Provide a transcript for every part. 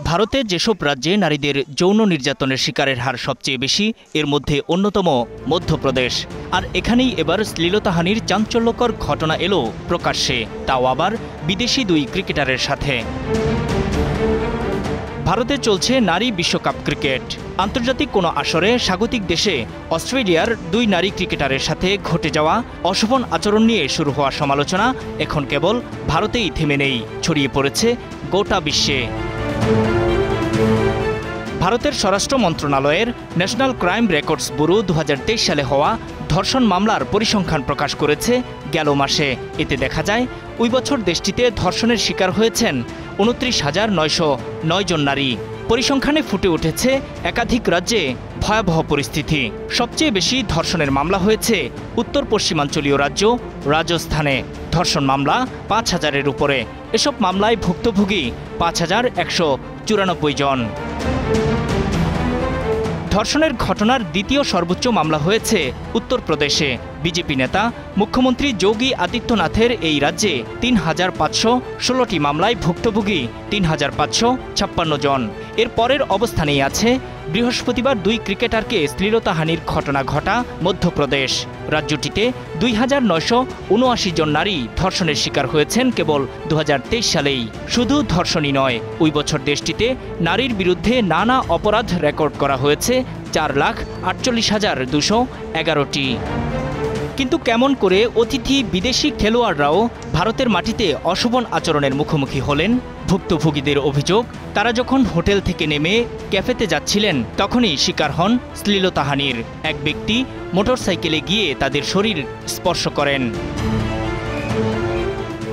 ভারতে যেসব রাজ্যে নারীদের যৌন নির্যাতনের শিকারের হার সবচেয়ে বেশি এর মধ্যে অন্যতম মধ্যপ্রদেশ। আর এখানেই এবার শ্লীলতাহানির চাঞ্চল্যকর ঘটনা এলো প্রকাশ্যে, তাও আবার বিদেশি দুই ক্রিকেটারের সাথে। ভারতে চলছে নারী বিশ্বকাপ ক্রিকেট। আন্তর্জাতিক কোনো আসরে স্বাগতিক দেশে অস্ট্রেলিয়ার দুই নারী ক্রিকেটারের সাথে ঘটে যাওয়া অশোভন আচরণ নিয়ে শুরু হওয়া সমালোচনা এখন কেবল ভারতেই থেমে নেই, ছড়িয়ে পড়েছে গোটা বিশ্বে। ভারতের স্বরাষ্ট্র মন্ত্রণালয়ের ন্যাশনাল ক্রাইম রেকর্ডস ব্যুরো 2023 সালে হওয়া ধর্ষণ মামলার পরিসংখ্যান প্রকাশ করেছে গেল মাসে। এতে দেখা যায় ওই বছর দেশটিতে ধর্ষণের শিকার হয়েছেন 29,909 জন নারী। পরিসংখ্যানে ফুটে উঠেছে একাধিক রাজ্যে ভয়াবহ পরিস্থিতি। সবচেয়ে বেশি ধর্ষণের মামলা হয়েছে উত্তর পশ্চিমাঞ্চলীয় রাজ্য রাজস্থানে। ধর্ষণ মামলা 5,000-এর উপরে। এসব মামলায় ভুক্তভোগী 5,194 জন। ধর্ষণের ঘটনার দ্বিতীয় সর্বোচ্চ মামলা হয়েছে উত্তরপ্রদেশে। বিজেপি নেতা মুখ্যমন্ত্রী যোগী আদিত্যনাথের এই রাজ্যে 3,516টি মামলায় ভুক্তভোগী 3,556 জন। এর পরের অবস্থানেই আছে বৃহস্পতিবার দুই ক্রিকেটারকে শ্লীলতাহানির ঘটনা ঘটা মধ্যপ্রদেশ। রাজ্যটিতে 2,979 জন নারী ধর্ষণের শিকার হয়েছেন কেবল 2023 সালেই। শুধু ধর্ষণই নয়, ওই বছর দেশটিতে নারীর বিরুদ্ধে নানা অপরাধ রেকর্ড করা হয়েছে 4,48,211টি। কিন্তু কেমন করে অতিথি বিদেশি খেলোয়াড়রাও ভারতের মাটিতে অশোভন আচরণের মুখোমুখি হলেন? ভুক্তভোগীদের অভিযোগ, তারা যখন হোটেল থেকে নেমে ক্যাফেতে যাচ্ছিলেন তখনই শিকার হন শ্লীলতাহানির। এক ব্যক্তি মোটরসাইকেলে গিয়ে তাদের শরীর স্পর্শ করেন।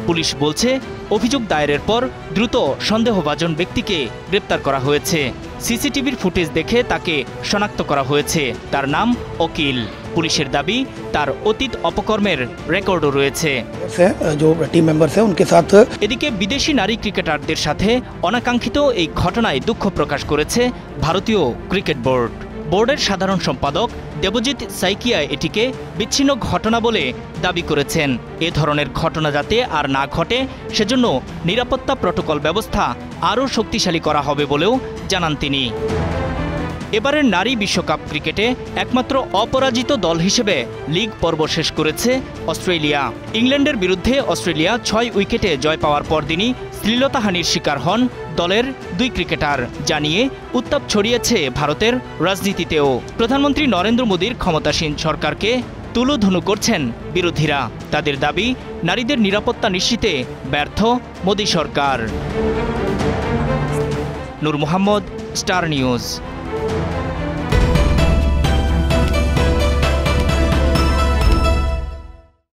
পুলিশ বলছে, অভিযোগ দায়েরের পর দ্রুত সন্দেহভাজন ব্যক্তিকে গ্রেপ্তার করা হয়েছে। সিসিটিভির ফুটেজ দেখে তাকে শনাক্ত করা হয়েছে। তার নাম অকিল। পুলিশের দাবি, তার অতীত অপকর্মের রেকর্ডও রয়েছে। এদিকে বিদেশি নারী ক্রিকেটারদের সাথে অনাকাঙ্ক্ষিত এই ঘটনায় দুঃখ প্রকাশ করেছে ভারতীয় ক্রিকেট বোর্ড। বোর্ডের সাধারণ সম্পাদক দেবজিৎ সাইকিয়া এটিকে বিচ্ছিন্ন ঘটনা বলে দাবি করেছেন। এ ধরনের ঘটনা যাতে আর না ঘটে সেজন্য নিরাপত্তা প্রটোকল ব্যবস্থা আরও শক্তিশালী করা হবে বলেও জানান তিনি। এবারের নারী বিশ্বকাপ ক্রিকেটে একমাত্র অপরাজিত দল হিসেবে লিগ পর্ব শেষ করেছে অস্ট্রেলিয়া। ইংল্যান্ডের বিরুদ্ধে অস্ট্রেলিয়া 6 উইকেটে জয় পাওয়ার পরদিনই শ্লীলতাহানির শিকার হন দলের দুই ক্রিকেটার, জানিয়ে উত্তাপ ছড়িয়েছে ভারতের রাজনীতিতেও। প্রধানমন্ত্রী নরেন্দ্র মোদীর ক্ষমতাসীন সরকারকে তুলোধুনো করছেন বিরোধীরা। তাদের দাবি, নারীদের নিরাপত্তা নিশ্চিতে ব্যর্থ মোদী সরকার। নূর মোহাম্মদ, স্টার নিউজ।